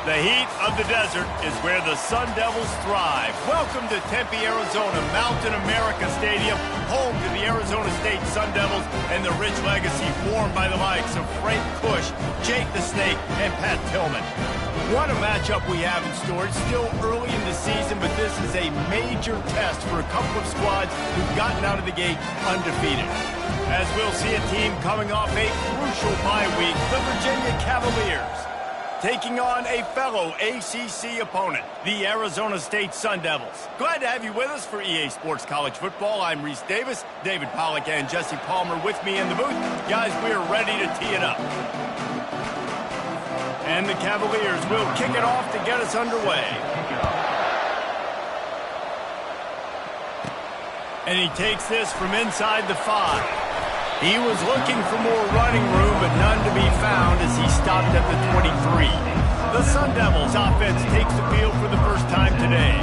The heat of the desert is where the Sun Devils thrive. Welcome to Tempe, Arizona, Mountain America Stadium, home to the Arizona State Sun Devils and the rich legacy formed by the likes of Frank Kush, Jake the Snake, and Pat Tillman. What a matchup we have in store. It's still early in the season, but this is a major test for a couple of squads who've gotten out of the gate undefeated. As we'll see a team coming off a crucial bye week, the Virginia Cavaliers, taking on a fellow ACC opponent, the Arizona State Sun Devils. Glad to have you with us for EA Sports College Football. I'm Reese Davis, David Pollack, and Jesse Palmer with me in the booth. Guys, we are ready to tee it up. And the Cavaliers will kick it off to get us underway. And he takes this from inside the 5. He was looking for more running room, but none to be found as he stopped at the 23. The Sun Devils offense takes the field for the first time today.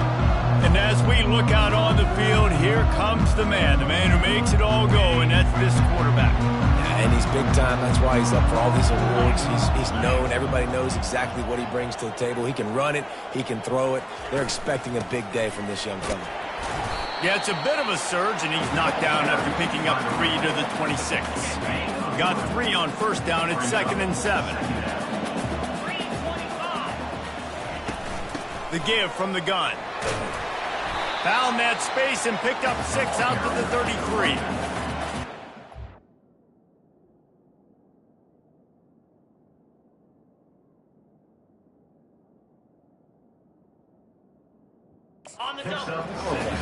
And as we look out on the field, here comes the man who makes it all go, and that's this quarterback. Yeah, and he's big time. That's why he's up for all these awards. He's known. Everybody knows exactly what he brings to the table. He can run it. He can throw it. They're expecting a big day from this young fella. Yeah, it's a bit of a surge, and he's knocked down after picking up 3 to the 26. Got 3 on first down. It's 2nd and 7. The give from the gun. Found that space and picked up 6 out to the 33.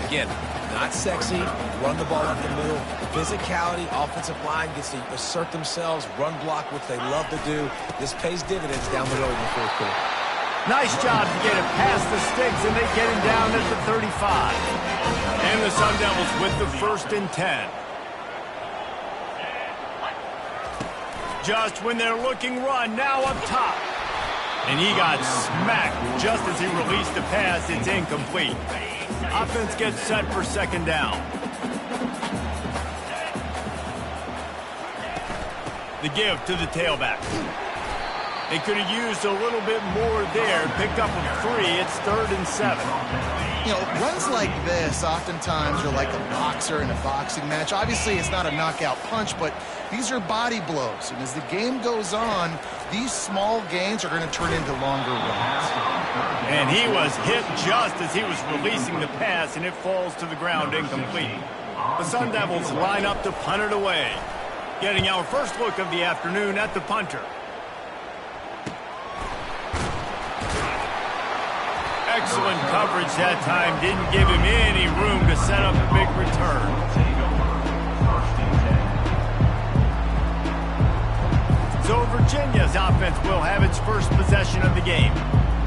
Again, not sexy, run the ball up the middle. Physicality, offensive line gets to assert themselves, run block, which they love to do. This pays dividends down the road in the fourth quarter. Nice job to get it past the sticks, and they get him down at the 35. And the Sun Devils with the 1st and 10. Just when they're looking run, now up top. And he got smacked just as he released the pass. It's incomplete. Offense gets set for 2nd down. The give to the tailback. They could have used a little bit more there. Picked up a 3. It's 3rd and 7. You know, runs like this oftentimes are like a boxer in a boxing match. Obviously, it's not a knockout punch, but these are body blows. And as the game goes on, these small gains are going to turn into longer runs. And he was hit just as he was releasing the pass, and it falls to the ground incomplete. The Sun Devils line up to punt it away. Getting our first look of the afternoon at the punter. Excellent coverage that time. Didn't give him any room to set up a big return. So Virginia's offense will have its first possession of the game.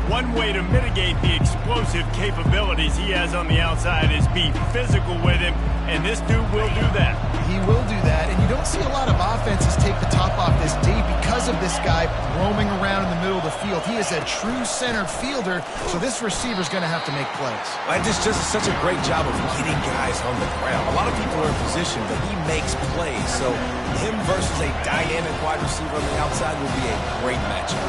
One way to mitigate the explosive capabilities he has on the outside is be physical with him, and this dude will do that. He will do that, and you don't see a lot of offenses take the top off this D because of this guy roaming around in the middle of the field. He is a true center fielder, so this receiver's going to have to make plays. And just such a great job of getting guys on the ground. A lot of people are in position, but he makes plays. So him versus a dynamic wide receiver on the outside will be a great matchup.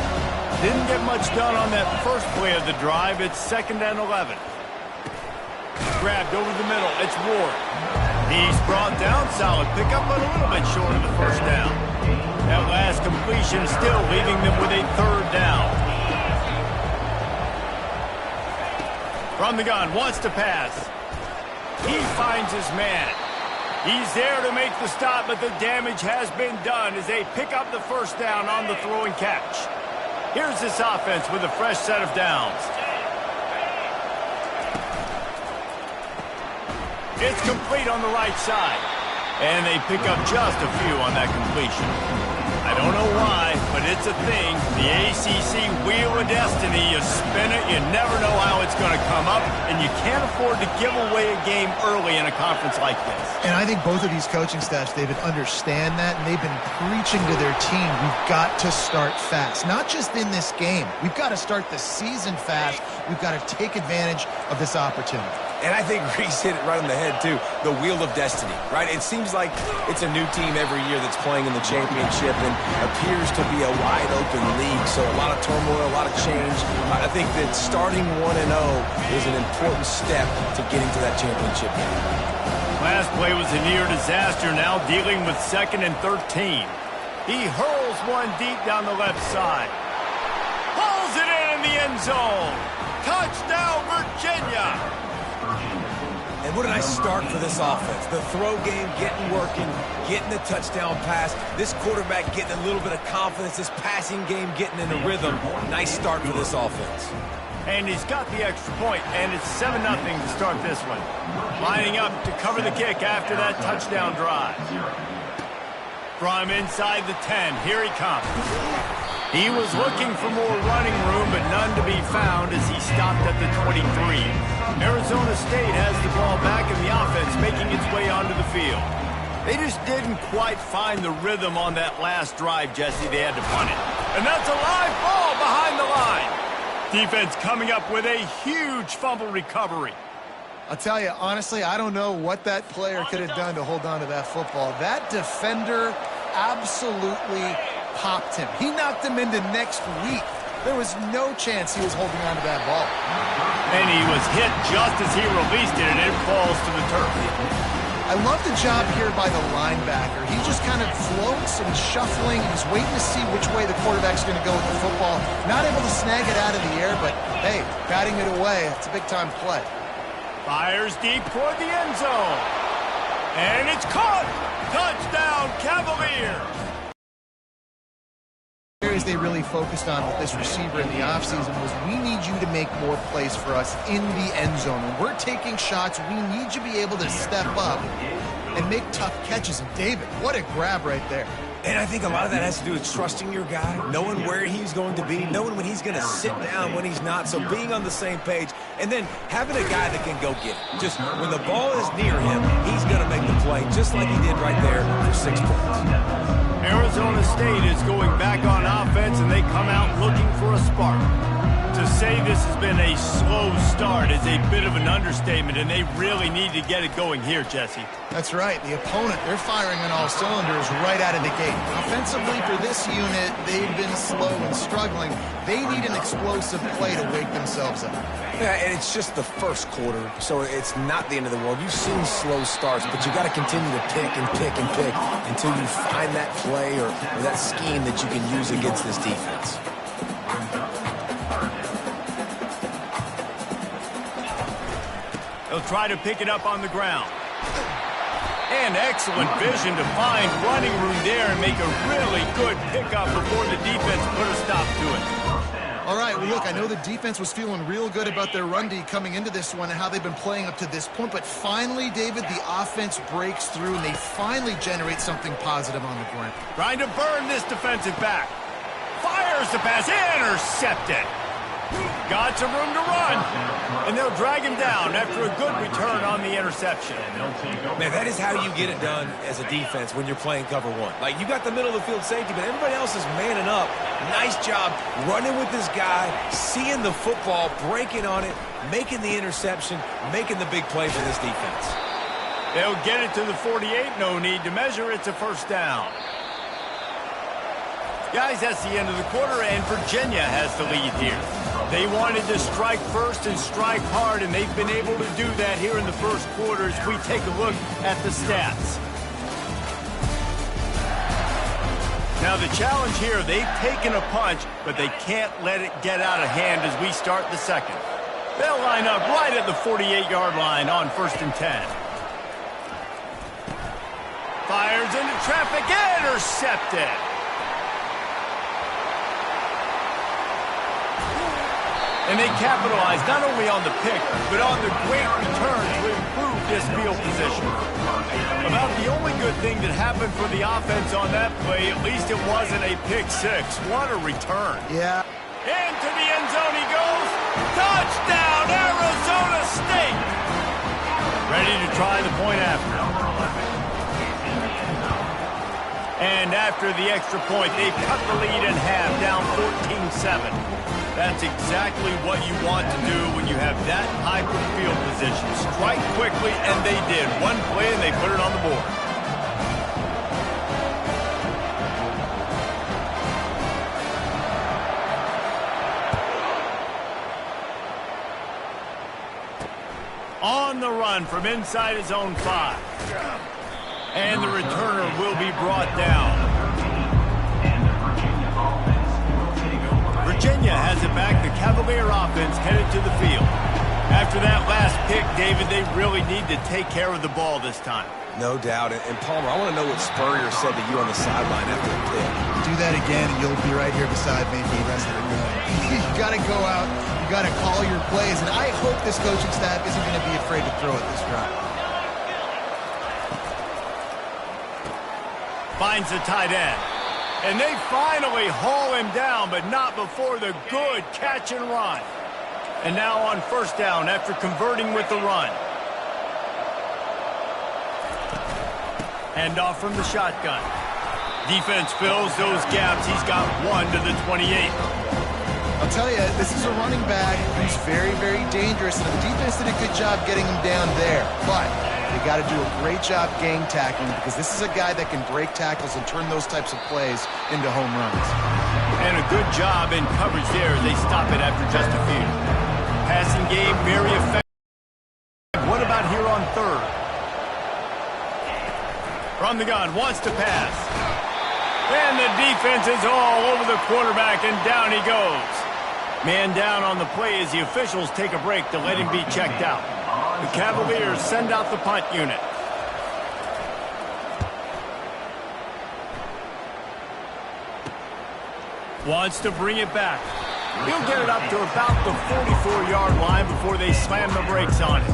Didn't get much done on that first play of the drive. It's 2nd and 11. Grabbed over the middle. It's Ward. He's brought down. Solid pickup, but a little bit short of the first down. That last completion still leaving them with a 3rd down. From the gun, wants to pass. He finds his man. He's there to make the stop, but the damage has been done as they pick up the 1st down on the throw and catch. Here's this offense with a fresh set of downs. It's complete on the right side. And they pick up just a few on that completion. I don't know why, but it's a thing. The ACC Wheel of Destiny, you spin it, you never know how it's going to come up, and you can't afford to give away a game early in a conference like this. And I think both of these coaching staffs, David, understand that, and they've been preaching to their team, we've got to start fast. Not just in this game. We've got to start the season fast. We've got to take advantage of this opportunity. And I think Reese hit it right on the head, too. The wheel of destiny, right? It seems like it's a new team every year that's playing in the championship and appears to be a wide-open league. So a lot of turmoil, a lot of change. I think that starting 1-0 is an important step to getting to that championship game. Last play was a near disaster, now dealing with 2nd and 13. He hurls one deep down the left side. Hauls it in the end zone. Touchdown, Virginia. And what a nice start for this offense. The throw game getting working, getting the touchdown pass. This quarterback getting a little bit of confidence. This passing game getting in a rhythm. Nice start for this offense. And he's got the extra point, and it's 7-0 to start this one. Lining up to cover the kick after that touchdown drive. From inside the 10, here he comes. He was looking for more running room, but none to be found as he stopped at the 23. Arizona State has the ball back in the offense, making its way onto the field. They just didn't quite find the rhythm on that last drive, Jesse. They had to punt it. And that's a live ball behind the line. Defense coming up with a huge fumble recovery. I'll tell you, honestly, I don't know what that player could have done to hold on to that football. That defender absolutely popped him. He knocked him into next week. There was no chance he was holding on to that ball. And he was hit just as he released it, and it falls to the turf. I love the job here by the linebacker. He just kind of floats and shuffling. He's waiting to see which way the quarterback's going to go with the football. Not able to snag it out of the air, but, hey, batting it away, it's a big-time play. Fires deep toward the end zone. And it's caught. Touchdown, Cavaliers. Areas they really focused on with this receiver in the offseason was we need you to make more plays for us in the end zone. When we're taking shots, we need you to be able to step up and make tough catches. And David, what a grab right there. And I think a lot of that has to do with trusting your guy, knowing where he's going to be, knowing when he's going to sit down, when he's not. So being on the same page, and then having a guy that can go get it. Just when the ball is near him, he's going to make the play, just like he did right there for 6 points. Arizona State is going back on offense, and they come out looking for a spark. To say this has been a slow start is a bit of an understatement, and they really need to get it going here, Jesse. That's right. The opponent, they're firing on all cylinders right out of the gate. Offensively for this unit, they've been slow and struggling. They need an explosive play to wake themselves up. Yeah, and it's just the first quarter, so it's not the end of the world. You've seen slow starts, but you got to continue to pick and pick and pick until you find that play or that scheme that you can use against this defense. He'll try to pick it up on the ground. And excellent vision to find running room there and make a really good pickup before the defense put a stop to it. All right, well, look, I know the defense was feeling real good about their run D coming into this one and how they've been playing up to this point. But finally, David, the offense breaks through and they finally generate something positive on the ground. Trying to burn this defensive back. Fires the pass. Intercepted. Got some room to run. And they'll drag him down after a good return on the interception. Man, that is how you get it done as a defense when you're playing cover one. Like, you got the middle of the field safety, but everybody else is manning up. Nice job running with this guy, seeing the football, breaking on it, making the interception, making the big play for this defense. They'll get it to the 48. No need to measure. It's a first down. Guys, that's the end of the quarter, and Virginia has the lead here. They wanted to strike first and strike hard, and they've been able to do that here in the first quarter as we take a look at the stats. Now, the challenge here, they've taken a punch, but they can't let it get out of hand as we start the second. They'll line up right at the 48-yard line on 1st and 10. Fires into traffic, intercepted. And they capitalize not only on the pick, but on the great return to improve this field position. About the only good thing that happened for the offense on that play, at least it wasn't a pick six. What a return. Yeah. Into the end zone he goes. Touchdown, Arizona State. Ready to try the point after. And after the extra point, they cut the lead in half, down 14-7. That's exactly what you want to do when you have that type of field position. Strike quickly, and they did. One play, and they put it on the board. On the run from inside his own 5. And the returner will be brought down. Virginia has it back. The Cavalier offense headed to the field. After that last pick, David, they really need to take care of the ball this time. No doubt. And Palmer, I want to know what Spurrier said to you on the sideline after the pick. Do that again, and you'll be right here beside me for the rest of the game. You got to go out. You got to call your plays. And I hope this coaching staff isn't going to be afraid to throw at this drive. Finds the tight end. And they finally haul him down, but not before the good catch and run. And now on first down after converting with the run. Hand off from the shotgun. Defense fills those gaps. He's got 1 to the 28. I'll tell you, this is a running back who's very, very dangerous, and the defense did a good job getting him down there. But they got to do a great job gang tackling, because this is a guy that can break tackles and turn those types of plays into home runs. And a good job in coverage there as they stop it after just a few. Passing game very effective. What about here on third? From the gun, wants to pass. And the defense is all over the quarterback, and down he goes. Man down on the play as the officials take a break to let him be checked out. The Cavaliers send out the punt unit. Wants to bring it back. He'll get it up to about the 44-yard line before they slam the brakes on it.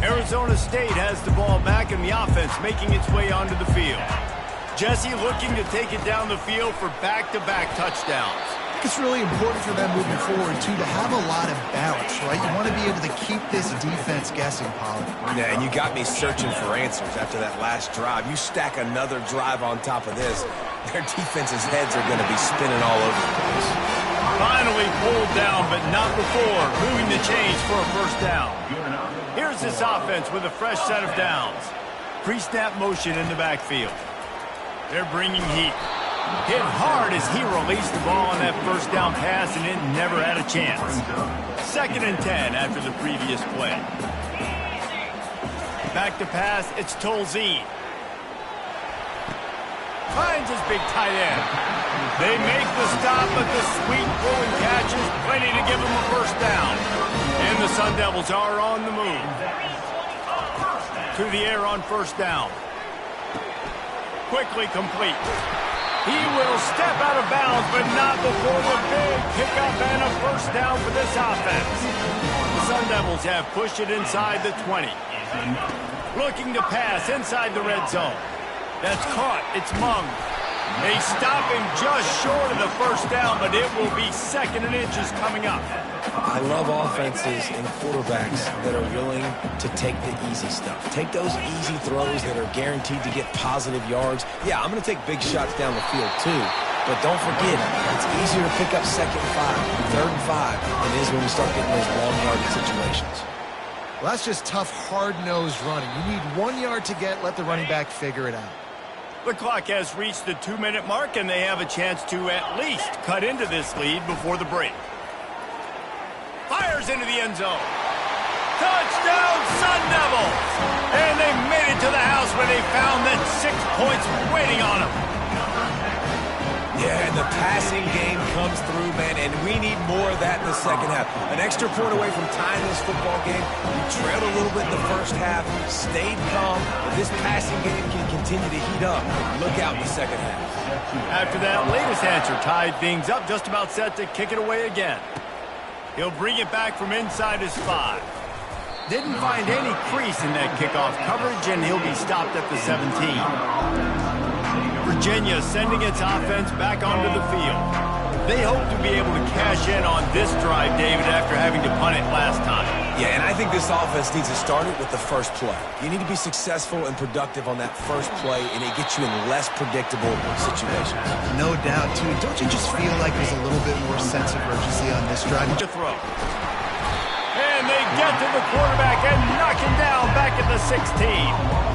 Arizona State has the ball back, and the offense making its way onto the field. Jesse looking to take it down the field for back-to-back touchdowns. It's really important for them moving forward, too, to have a lot of balance, right? You want to be able to keep this defense guessing, Pollard. Yeah, and you got me searching for answers after that last drive. You stack another drive on top of this, their defense's heads are going to be spinning all over the place. Finally pulled down, but not before moving the chains for a first down. Here's this offense with a fresh set of downs. Pre-snap motion in the backfield. They're bringing heat. Hit hard as he released the ball on that first down pass, and it never had a chance. 2nd and 10 after the previous play. Back to pass, it's Tolzien. Finds his big tight end. They make the stop, but the sweet throw and catch is plenty to give them a first down. And the Sun Devils are on the move. To the air on first down. Quickly complete. He will step out of bounds, but not before the big pickup and a first down for this offense. The Sun Devils have pushed it inside the 20. Looking to pass inside the red zone. That's caught. It's Mung. They stop him just short of the first down, but it will be 2nd and inches coming up. I love offenses and quarterbacks that are willing to take the easy stuff. Take those easy throws that are guaranteed to get positive yards. Yeah, I'm going to take big shots down the field too. But don't forget, it's easier to pick up 2nd and 5, 3rd and 5 than it is when we start getting those long yardage situations. Well, that's just tough, hard-nosed running. You need 1 yard to get, let the running back figure it out. The clock has reached the 2-minute mark, and they have a chance to at least cut into this lead before the break. Fires into the end zone. Touchdown, Sun Devils! And they made it to the house when they found that 6 points waiting on them. Yeah, and the passing game comes through, man, and we need more of that in the second half. An extra point away from tying this football game. We trailed a little bit in the first half, stayed calm, but this passing game can continue to heat up. Look out in the second half. After that latest answer tied things up, just about set to kick it away again. He'll bring it back from inside his 5. Didn't find any crease in that kickoff coverage, and he'll be stopped at the 17. Virginia sending its offense back onto the field. They hope to be able to cash in on this drive, David, after having to punt it last time. Yeah, and I think this offense needs to start it with the first play. You need to be successful and productive on that first play, and it gets you in less predictable situations. No doubt, too. Don't you just feel like there's a little bit more sense of urgency on this drive? To throw. And they get to the quarterback and knock him down back at the 16.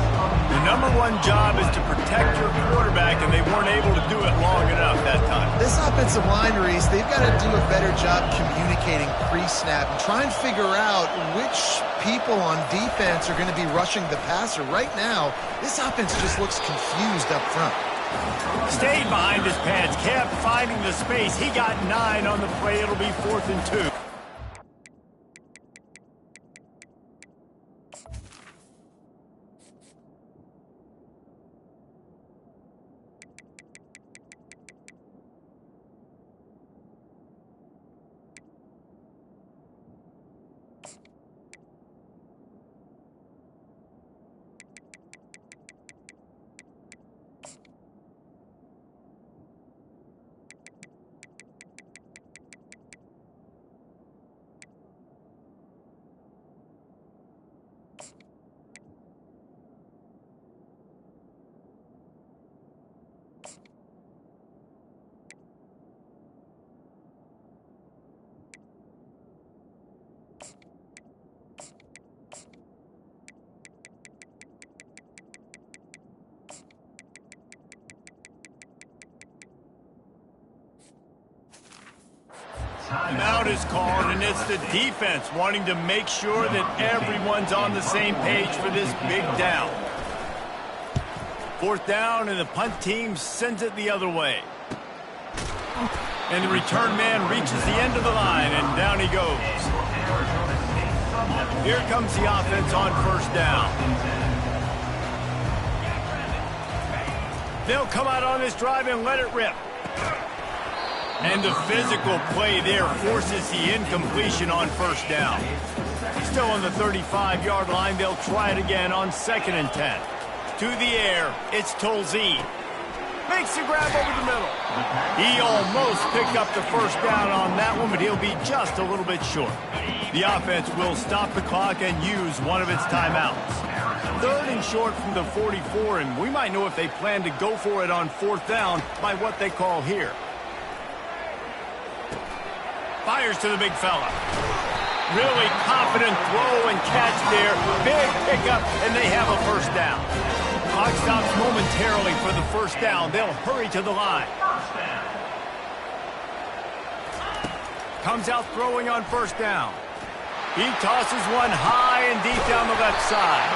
The number one job is to protect your quarterback, and they weren't able to do it long enough that time. This offensive line, Reese, they've got to do a better job communicating pre-snap and try and figure out which people on defense are going to be rushing the passer. Right now, this offense just looks confused up front. Stayed behind his pads, kept finding the space. He got 9 on the play. It'll be 4th and 2. Timeout is called, and it's the defense wanting to make sure that everyone's on the same page for this big down. 4th down, and the punt team sends it the other way. And the return man reaches the end of the line, and down he goes. Here comes the offense on 1st down. They'll come out on this drive and let it rip. And the physical play there forces the incompletion on 1st down. Still on the 35-yard line, they'll try it again on 2nd and 10. To the air, it's Tolzien. Makes the grab over the middle. He almost picked up the 1st down on that one, but he'll be just a little bit short. The offense will stop the clock and use one of its timeouts. 3rd and short from the 44, and we might know if they plan to go for it on 4th down by what they call here. Fires to the big fella. Really confident throw and catch there. Big pickup, and they have a 1st down. Clock stops momentarily for the 1st down. They'll hurry to the line. Comes out throwing on 1st down. He tosses one high and deep down the left side.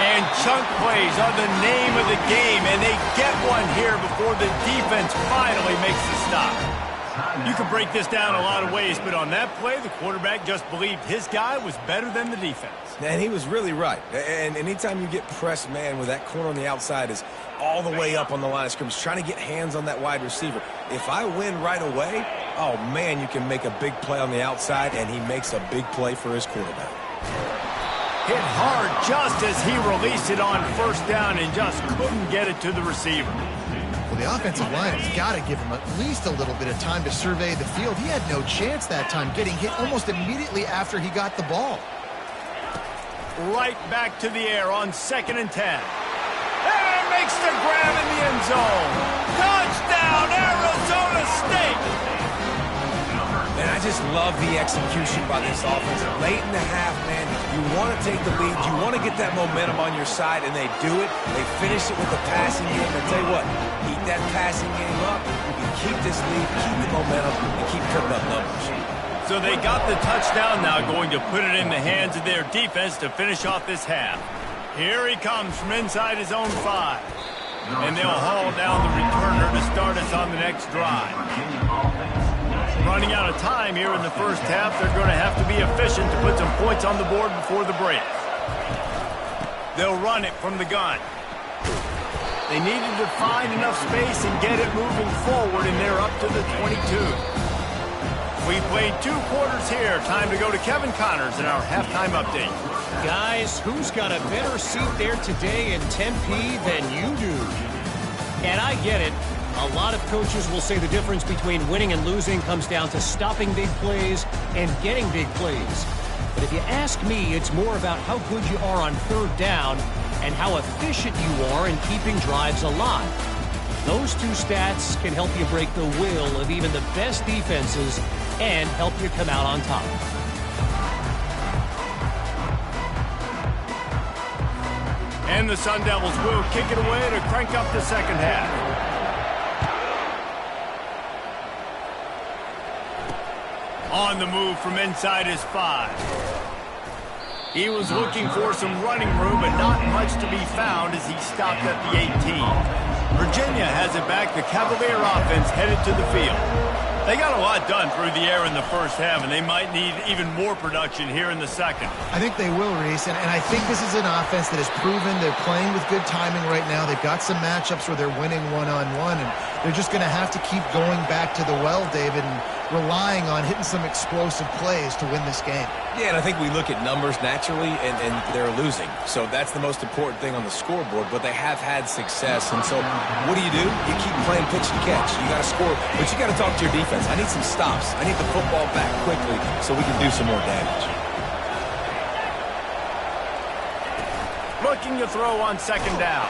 And chunk plays are the name of the game, and they get one here before the defense finally makes the stop. You can break this down a lot of ways, but on that play, the quarterback just believed his guy was better than the defense. And he was really right. And anytime you get pressed, man, with that corner on the outside is all the way up on the line of scrimmage, trying to get hands on that wide receiver. If I win right away, oh, man, you can make a big play on the outside, and he makes a big play for his quarterback. Hit hard just as he released it on 1st down and just couldn't get it to the receiver. Well, the offensive line has got to give him at least a little bit of time to survey the field. He had no chance that time, getting hit almost immediately after he got the ball. Right back to the air on 2nd and 10. And makes the grab in the end zone. Touchdown, Arizona State! Man, I just love the execution by this offense. Late in the half, man, you want to take the lead. You want to get that momentum on your side, and they do it. They finish it with the passing game. And tell you what, keep that passing game up. You can keep this lead, keep the momentum, and keep putting up numbers. So they got the touchdown now, going to put it in the hands of their defense to finish off this half. Here he comes from inside his own 5. And they'll haul down the returner to start us on the next drive. Running out of time here in the 1st half, they're going to have to be efficient to put some points on the board before the break. They'll run it from the gun. They needed to find enough space and get it moving forward, and they're up to the 22. We played 2 quarters here. Time to go to Kevin Connors in our halftime update. Guys, who's got a better seat there today in Tempe than you do? And I get it. A lot of coaches will say the difference between winning and losing comes down to stopping big plays and getting big plays. But if you ask me, it's more about how good you are on third down and how efficient you are in keeping drives alive. Those two stats can help you break the will of even the best defenses and help you come out on top. And the Sun Devils will kick it away to crank up the second half. On the move from inside his 5. He was looking for some running room, but not much to be found as he stopped at the 18. Virginia has it back. The Cavalier offense headed to the field. They got a lot done through the air in the first half, and they might need even more production here in the second. I think they will, Reese, and I think this is an offense that has proven they're playing with good timing right now. They've got some matchups where they're winning one-on-one, and they're just going to have to keep going back to the well, David, and relying on hitting some explosive plays to win this game. Yeah, and I think we look at numbers naturally, and they're losing. So that's the most important thing on the scoreboard, but they have had success. And so what do? You keep playing pitch and catch. You got to score, but you got to talk to your defense. I need some stops. I need the football back quickly so we can do some more damage. Looking to throw on second down.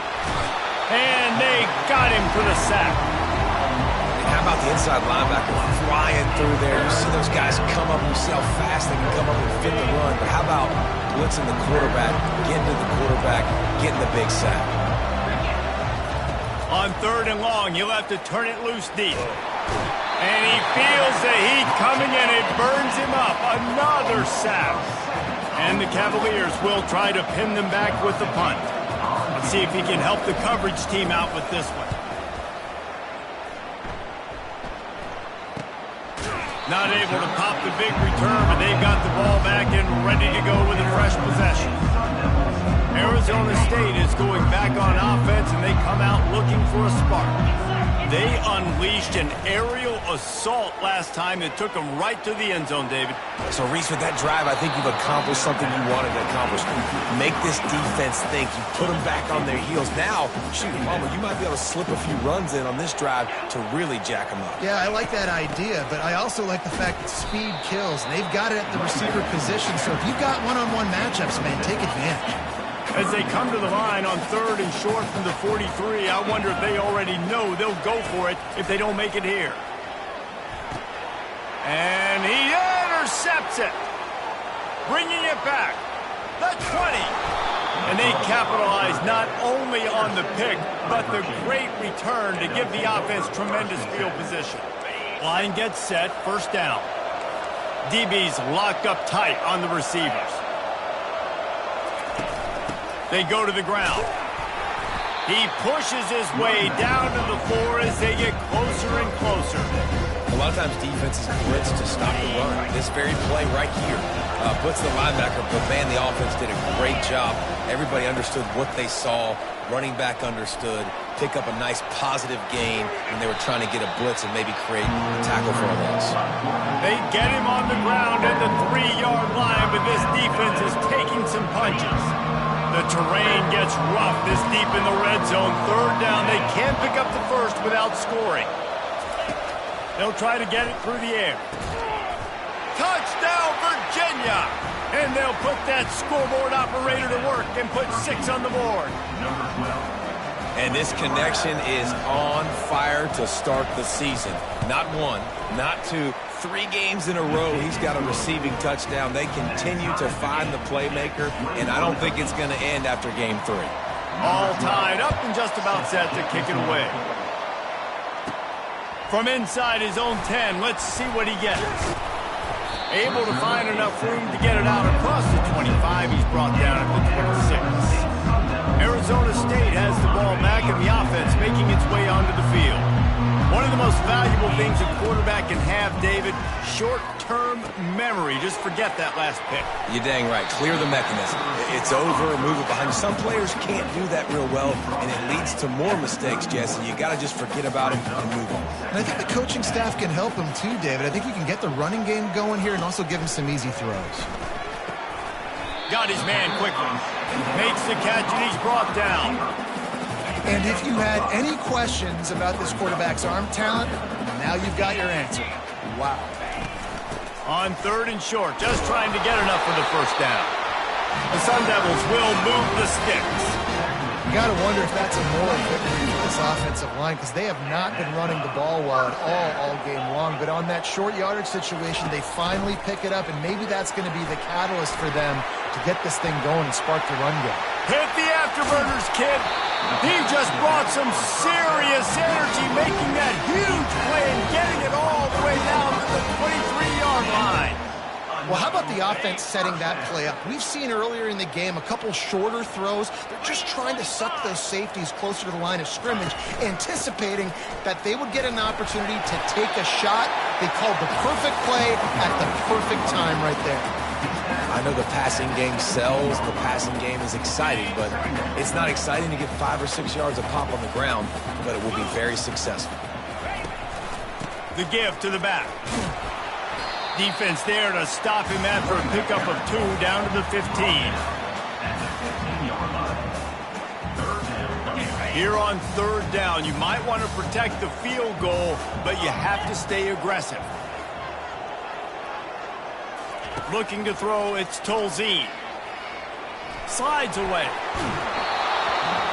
And they got him for the sack. How about the inside linebacker flying through there? You see those guys come up and see how fast they can come up and fit the run. But how about blitzing the quarterback, getting to the quarterback, getting the big sack? On third and long, he'll have to turn it loose deep. And he feels the heat coming and it burns him up. Another sack. And the Cavaliers will try to pin them back with the punt. Let's see if he can help the coverage team out with this one. Not able to pop the big return, but they've got the ball back and ready to go with a fresh possession. Arizona State is going back on offense, and they come out looking for a spark. They unleashed an aerial assault last time that took them right to the end zone, David. So, Reese, with that drive, I think you've accomplished something you wanted to accomplish. Make this defense think. You put them back on their heels. Now, shoot, Mama, you might be able to slip a few runs in on this drive to really jack them up. Yeah, I like that idea, but I also like the fact that speed kills, and they've got it at the receiver position. So if you've got one-on-one matchups, man, take advantage. As they come to the line on third and short from the 43, I wonder if they already know they'll go for it if they don't make it here. And he intercepts it, bringing it back. The 20. And they capitalize not only on the pick, but the great return to give the offense tremendous field position. Line gets set, first down. DB's locked up tight on the receivers. They go to the ground. He pushes his way down to the floor as they get closer and closer. A lot of times defenses blitz to stop the run. This very play right here puts the linebacker, but man, the offense did a great job. Everybody understood what they saw. Running back understood. Pick up a nice positive gain when they were trying to get a blitz and maybe create a tackle for a loss. They get him on the ground at the 3-yard line, but this defense is taking some punches. The terrain gets rough this deep in the red zone. Third down, they can't pick up the first without scoring. They'll try to get it through the air. Touchdown, Virginia! And they'll put that scoreboard operator to work and put 6 on the board. And this connection is on fire to start the season. Not one, not two, 3 games in a row he's got a receiving touchdown. They continue to find the playmaker, and I don't think it's going to end after game 3. All tied up and just about set to kick it away. From inside his own 10, let's see what he gets. Able to find enough room to get it out across the 25. He's brought down at the 26. Arizona State has the ball back and the offense making its way onto the field. One of the most valuable things a quarterback can have, David, short-term memory. Just forget that last pick. You're dang right. Clear the mechanism. It's over, move it behind. Some players can't do that real well, and it leads to more mistakes, Jesse. You got to just forget about it and move on. And I think the coaching staff can help him too, David. I think you can get the running game going here and also give him some easy throws. Got his man quickly. Makes the catch, and he's brought down. And if you had any questions about this quarterback's arm talent, now you've got your answer. Wow. On 3rd and short, just trying to get enough for the first down. The Sun Devils will move the sticks. You got to wonder if that's a moral victory for this offensive line, because they have not been running the ball well at all game long. But on that short yardage situation, they finally pick it up, and maybe that's going to be the catalyst for them to get this thing going and spark the run game. Hit the afterburners, kid. He just brought some serious energy, making that huge play and getting it all the way down to the 23-yard line. Well, how about the offense setting that play up? We've seen earlier in the game a couple shorter throws. They're just trying to suck those safeties closer to the line of scrimmage, anticipating that they would get an opportunity to take a shot. They called the perfect play at the perfect time right there. I know the passing game sells, the passing game is exciting, but it's not exciting to get 5 or 6 yards of pop on the ground, but it will be very successful. The give to the back. Defense there to stop him after a pickup of 2 down to the 15. Here on 3rd down, you might want to protect the field goal, but you have to stay aggressive. Looking to throw, it's Tolzien. Slides away.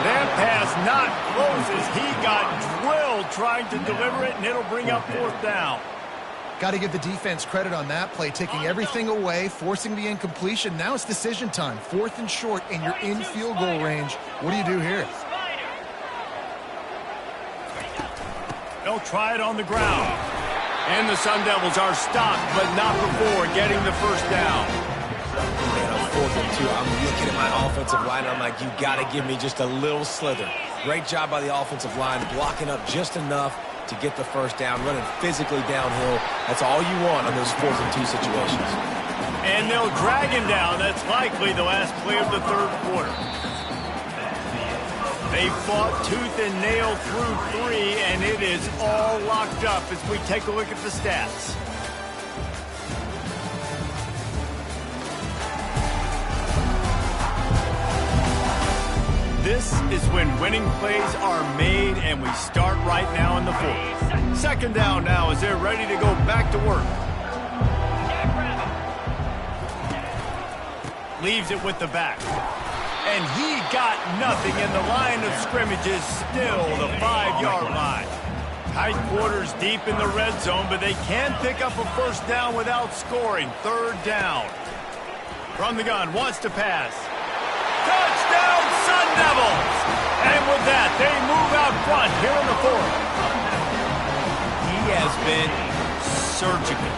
That pass not closes. He got drilled trying to deliver it, and it'll bring up 4th down. Got to give the defense credit on that play, taking everything away, forcing the incompletion. Now it's decision time. 4th and short, and you're in field goal range. What do you do here? They'll try it on the ground. And the Sun Devils are stopped, but not before getting the first down. Man, on 4th and 2, I'm looking at my offensive line, and I'm like, you got to give me just a little slither. Great job by the offensive line, blocking up just enough to get the first down, running physically downhill. That's all you want on those 4th and 2 situations. And they'll drag him down. That's likely the last play of the 3rd quarter. They fought tooth and nail through 3, and it is all locked up as we take a look at the stats. This is when winning plays are made, and we start right now in the 4th. 2nd down now as they're ready to go back to work. Leaves it with the back. And he got nothing, and the line of scrimmage is still the 5-yard line. Tight quarters deep in the red zone, but they can pick up a first down without scoring. 3rd down. From the gun, wants to pass. Touchdown, Sun Devils! And with that, they move out front here in the 4th. He has been surgical.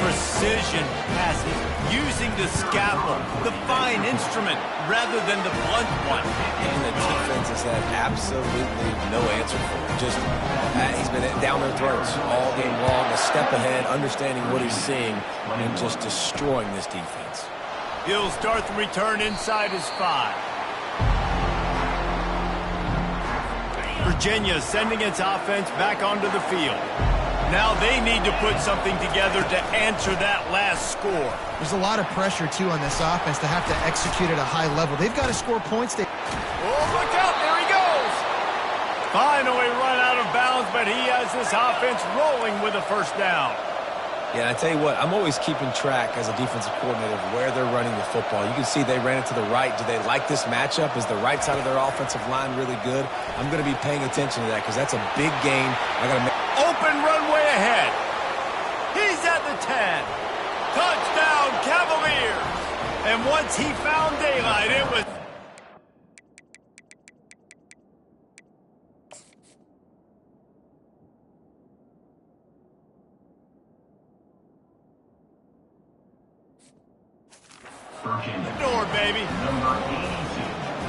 Precision passes, using the scalpel, the fine instrument, rather than the blunt one. And the defense has had absolutely no answer for him. Just, he's been down their throats all game long, a step ahead, understanding what he's seeing, and just destroying this defense. He'll start the return inside his 5. Virginia sending its offense back onto the field. Now they need to put something together to answer that last score. There's a lot of pressure, too, on this offense to have to execute at a high level. They've got to score points. Oh, look out. There he goes. Finally run out of bounds, but he has this offense rolling with a first down. Yeah, I tell you what, I'm always keeping track as a defensive coordinator of where they're running the football. You can see they ran it to the right. Do they like this matchup? Is the right side of their offensive line really good? I'm going to be paying attention to that because that's a big gain. I got to make open runway ahead. He's at the 10. Touchdown, Cavaliers. And once he found daylight, it was... door, baby.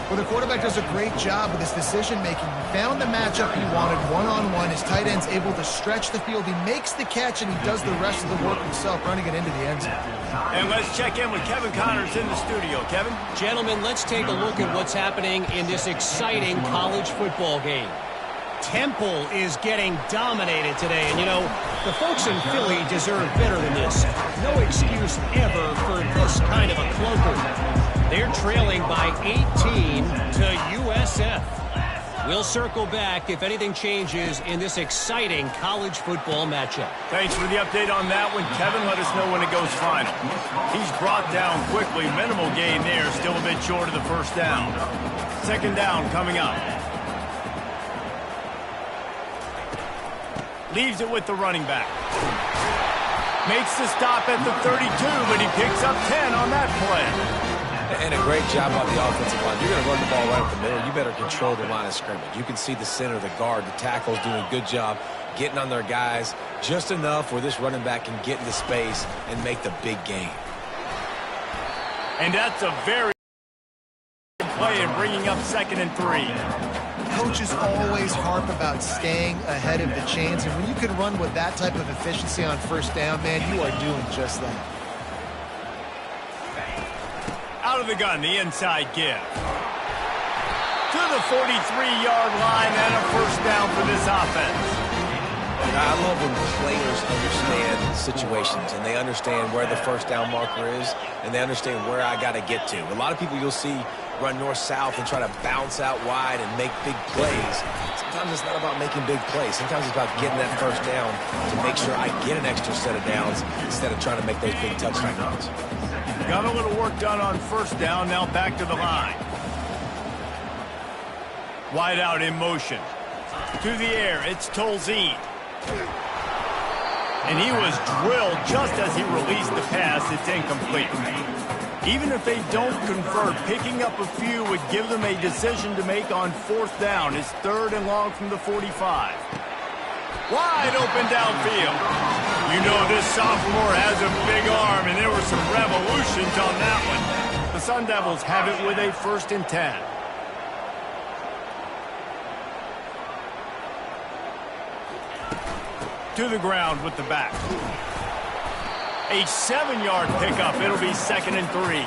Well, the quarterback does a great job with his decision-making. He found the matchup he wanted one-on-one. His tight end's able to stretch the field. He makes the catch, and he does the rest of the work himself, running it into the end zone. And let's check in with Kevin Connors in the studio. Kevin? Gentlemen, let's take a look at what's happening in this exciting college football game. Temple is getting dominated today, and you know, the folks in Philly deserve better than this. No excuse ever for this kind of a clunker. They're trailing by 18 to USF. We'll circle back if anything changes in this exciting college football matchup. Thanks for the update on that one, Kevin. Let us know when it goes final. He's brought down quickly. Minimal gain there. Still a bit short of the first down. Second down coming up. Leaves it with the running back. Makes the stop at the 32, but he picks up 10 on that play. And a great job by the offensive line. You're going to run the ball right up the middle. You better control the line of scrimmage. You can see the center, the guard, the tackle's doing a good job getting on their guys just enough where this running back can get into space and make the big gain. And that's a very good play in bringing up 2nd and 3. Coaches always harp about staying ahead of the chains, and when you can run with that type of efficiency on first down, man, you are doing just that. Out of the gun, the inside give. To the 43-yard line and a first down for this offense. I love when players understand situations and they understand where the first down marker is and they understand where I got to get to. A lot of people you'll see run north-south and try to bounce out wide and make big plays. Sometimes it's not about making big plays. Sometimes it's about getting that first down to make sure I get an extra set of downs instead of trying to make those big touchdown runs. Got a little work done on first down, now back to the line. Wide out in motion. To the air, it's Tolzien. And he was drilled just as he released the pass. It's incomplete. Even if they don't convert, picking up a few would give them a decision to make on fourth down. It's 3rd and long from the 45. Wide open downfield. You know this sophomore has a big arm, and there were some revolutions on that one. The Sun Devils have it with a 1st and 10. To the ground with the back. A 7-yard pickup. It'll be 2nd and 3.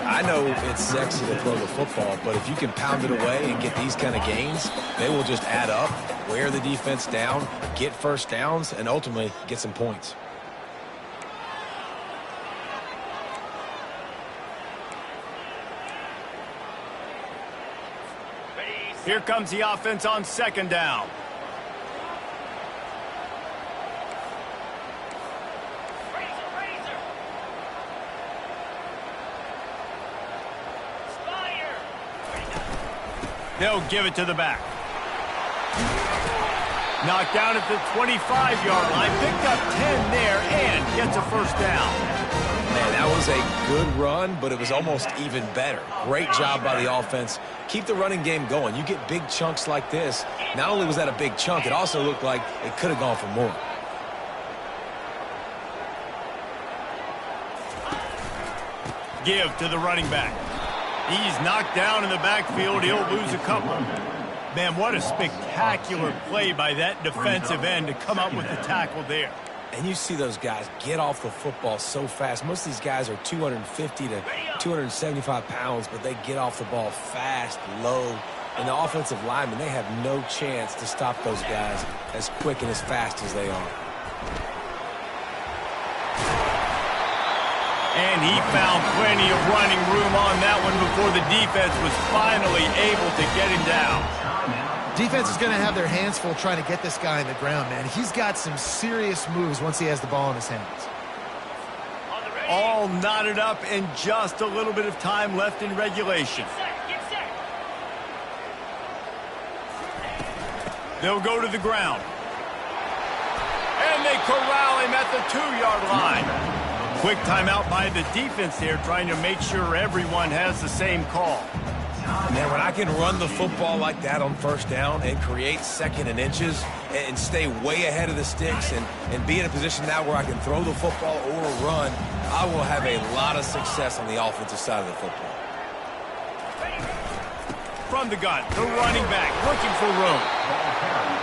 I know it's sexy to throw the football, but if you can pound it away and get these kind of gains, they will just add up, wear the defense down, get first downs, and ultimately get some points. Here comes the offense on 2nd down. They'll give it to the back. Knocked down at the 25-yard line. Picked up 10 there and gets a first down. Man, that was a good run, but it was almost even better. Great job by the offense. Keep the running game going. You get big chunks like this. Not only was that a big chunk, it also looked like it could have gone for more. Give to the running back. He's knocked down in the backfield. He'll lose a couple. Man, what a spectacular play by that defensive end to come up with the tackle there. And you see those guys get off the football so fast. Most of these guys are 250 to 275 pounds, but they get off the ball fast, low. And the offensive linemen, they have no chance to stop those guys as quick and as fast as they are. And he found plenty of running room on that one before the defense was finally able to get him down. Defense is going to have their hands full trying to get this guy in the ground, man. He's got some serious moves once he has the ball in his hands. All knotted up and just a little bit of time left in regulation. They'll go to the ground. And they corral him at the 2-yard line. Quick timeout by the defense there, trying to make sure everyone has the same call. Man, when I can run the football like that on first down and create 2nd and inches and stay way ahead of the sticks and be in a position now where I can throw the football or run, I will have a lot of success on the offensive side of the football. From the gun, the running back looking for room.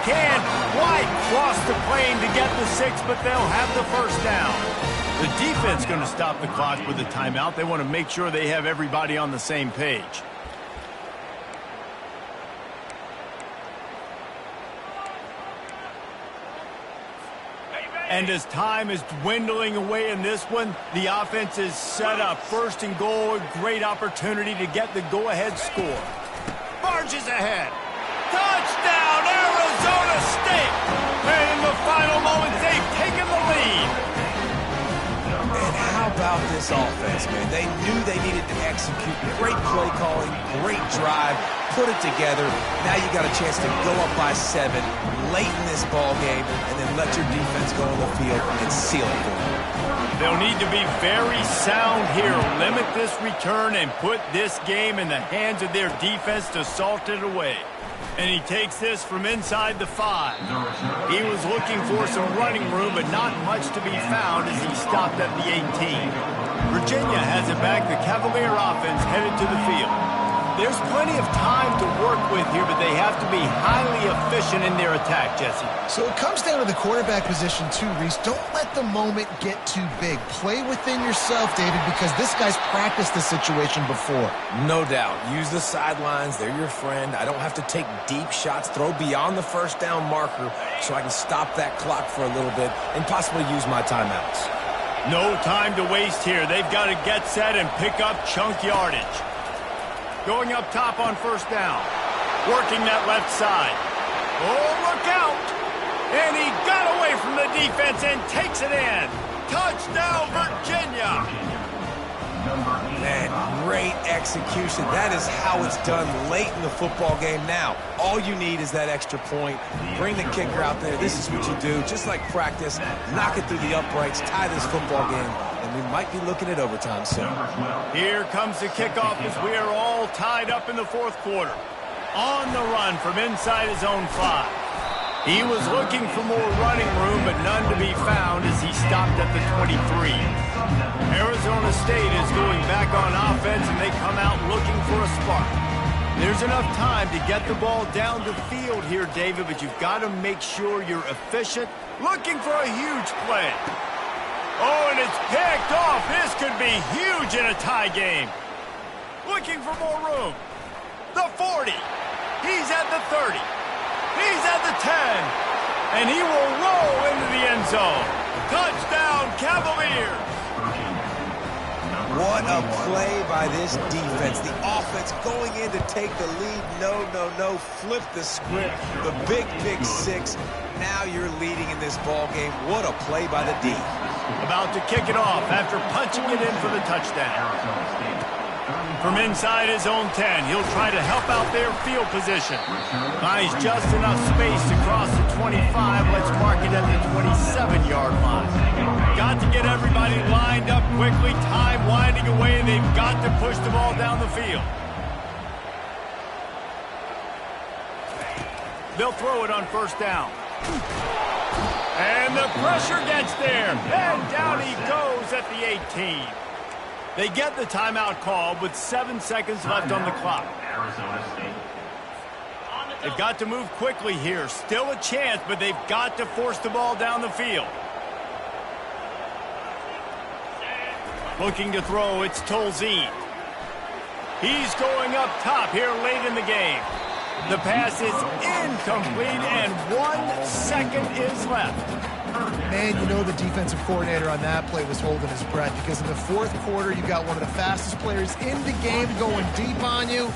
Can White cross the plane to get the 6, but they'll have the first down. The defense going to stop the clock with a timeout. They want to make sure they have everybody on the same page. And as time is dwindling away in this one, the offense is set up. 1st and goal, a great opportunity to get the go-ahead score. Barges ahead. Touchdown, Arizona State! And in the final moments, they've taken the lead. And how about this offense, man? They knew they needed to execute. Great play calling, great drive, put it together. Now you got a chance to go up by 7 late in this ball game and then let your defense go on the field and seal it for them. They'll need to be very sound here. Limit this return and put this game in the hands of their defense to salt it away. And he takes this from inside the 5. He was looking for some running room, but not much to be found as he stopped at the 18. Virginia has it back. The Cavalier offense headed to the field. There's plenty of time to work with here, but they have to be highly efficient in their attack, Jesse. So it comes down to the quarterback position too, Reese. Don't let the moment get too big. Play within yourself, David, because this guy's practiced this situation before. No doubt. Use the sidelines. They're your friend. I don't have to take deep shots, throw beyond the first down marker so I can stop that clock for a little bit and possibly use my timeouts. No time to waste here. They've got to get set and pick up chunk yardage. Going up top on first down. Working that left side. Oh, look out! And he got away from the defense and takes it in. Touchdown, Virginia! Man, great execution. That is how it's done late in the football game. Now, all you need is that extra point. Bring the kicker out there. This is what you do. Just like practice, knock it through the uprights, tie this football game, and we might be looking at overtime soon. Here comes the kickoff as we are all tied up in the fourth quarter. On the run from inside his own 5. He was looking for more running room, but none to be found as he stopped at the 23. Arizona State is going back on offense, and they come out looking for a spark. There's enough time to get the ball down the field here, David, but you've got to make sure you're efficient. Looking for a huge play. Oh, and it's picked off. This could be huge in a tie game. Looking for more room. The 40. He's at the 30. He's at the 10. And he will roll into the end zone. Touchdown, Cavaliers. What a play by this defense. The offense going in to take the lead. No. Flip the script. The big pick 6. Now you're leading in this ball game. What a play by the D. About to kick it off after punching it in for the touchdown. From inside his own 10, he'll try to help out their field position. Buys just enough space to cross the 25. Let's mark it at the 27-yard line. Got to get everybody lined up quickly. Time winding away, and they've got to push the ball down the field. They'll throw it on first down. And the pressure gets there. And down he goes at the 18. They get the timeout called with 7 seconds left on the clock. They've got to move quickly here. Still a chance, but they've got to force the ball down the field. Looking to throw, it's Tolzien. He's going up top here late in the game. The pass is incomplete, and 1 second is left. Man, you know the defensive coordinator on that play was holding his breath, because in the fourth quarter, you got one of the fastest players in the game going deep on you,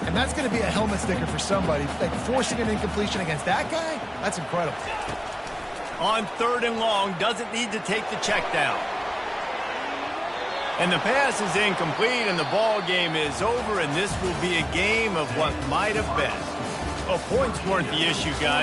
and that's going to be a helmet sticker for somebody. Like, forcing an incompletion against that guy, that's incredible. On 3rd and long, doesn't need to take the check down. And the pass is incomplete, and the ball game is over, and this will be a game of what might have been. Well, points weren't the issue, guys.